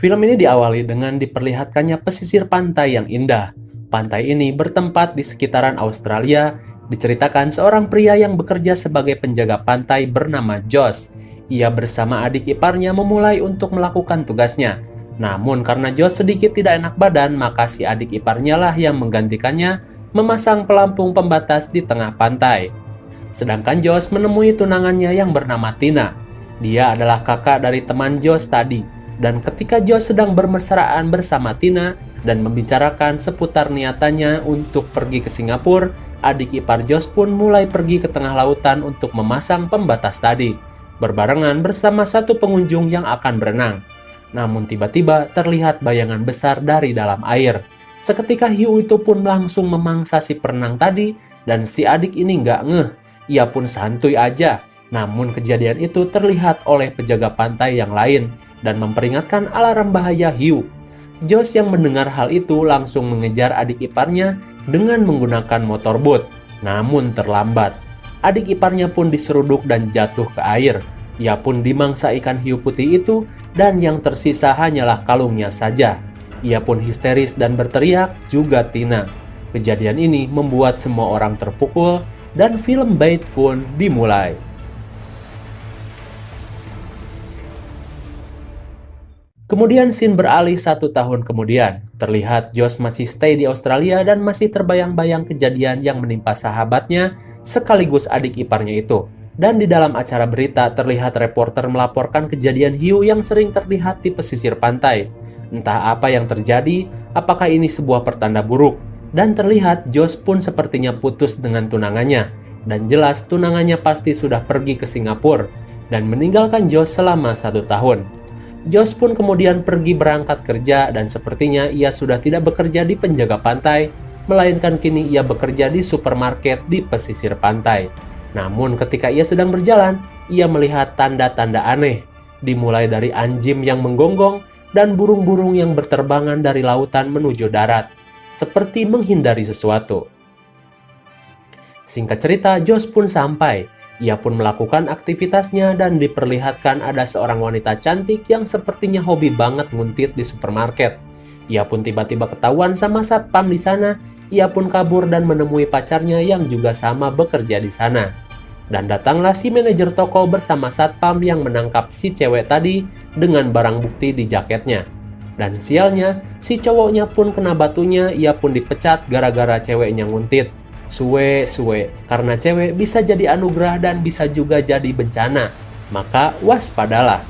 Film ini diawali dengan diperlihatkannya pesisir pantai yang indah. Pantai ini bertempat di sekitaran Australia. Diceritakan seorang pria yang bekerja sebagai penjaga pantai bernama Josh. Ia bersama adik iparnya memulai untuk melakukan tugasnya. Namun karena Josh sedikit tidak enak badan, maka si adik iparnya lah yang menggantikannya memasang pelampung pembatas di tengah pantai. Sedangkan Josh menemui tunangannya yang bernama Tina. Dia adalah kakak dari teman Josh tadi. Dan ketika Josh sedang bermesraan bersama Tina dan membicarakan seputar niatannya untuk pergi ke Singapura, adik ipar Josh pun mulai pergi ke tengah lautan untuk memasang pembatas tadi, berbarengan bersama satu pengunjung yang akan berenang. Namun tiba-tiba terlihat bayangan besar dari dalam air. Seketika hiu itu pun langsung memangsa si perenang tadi dan si adik ini nggak ngeh. Ia pun santuy aja. Namun kejadian itu terlihat oleh penjaga pantai yang lain dan memperingatkan alarm bahaya hiu. Josh yang mendengar hal itu langsung mengejar adik iparnya dengan menggunakan motorboat. Namun terlambat. Adik iparnya pun diseruduk dan jatuh ke air. Ia pun dimangsa ikan hiu putih itu dan yang tersisa hanyalah kalungnya saja. Ia pun histeris dan berteriak, juga Tina. Kejadian ini membuat semua orang terpukul dan film Bait pun dimulai. Kemudian scene beralih 1 tahun kemudian. Terlihat Josh masih stay di Australia dan masih terbayang-bayang kejadian yang menimpa sahabatnya sekaligus adik iparnya itu. Dan di dalam acara berita terlihat reporter melaporkan kejadian hiu yang sering terlihat di pesisir pantai. Entah apa yang terjadi, apakah ini sebuah pertanda buruk. Dan terlihat Josh pun sepertinya putus dengan tunangannya. Dan jelas tunangannya pasti sudah pergi ke Singapura dan meninggalkan Josh selama 1 tahun. Josh pun kemudian pergi berangkat kerja dan sepertinya ia sudah tidak bekerja di penjaga pantai, melainkan kini ia bekerja di supermarket di pesisir pantai. Namun ketika ia sedang berjalan, ia melihat tanda-tanda aneh, dimulai dari anjing yang menggonggong dan burung-burung yang berterbangan dari lautan menuju darat, seperti menghindari sesuatu. Singkat cerita, Josh pun sampai. Ia pun melakukan aktivitasnya dan diperlihatkan ada seorang wanita cantik yang sepertinya hobi banget nguntit di supermarket. Ia pun tiba-tiba ketahuan sama satpam di sana. Ia pun kabur dan menemui pacarnya yang juga sama bekerja di sana. Dan datanglah si manajer toko bersama satpam yang menangkap si cewek tadi dengan barang bukti di jaketnya. Dan sialnya, si cowoknya pun kena batunya, ia pun dipecat gara-gara ceweknya nguntit. Suwe, karena cewek bisa jadi anugerah dan bisa juga jadi bencana. Maka waspadalah.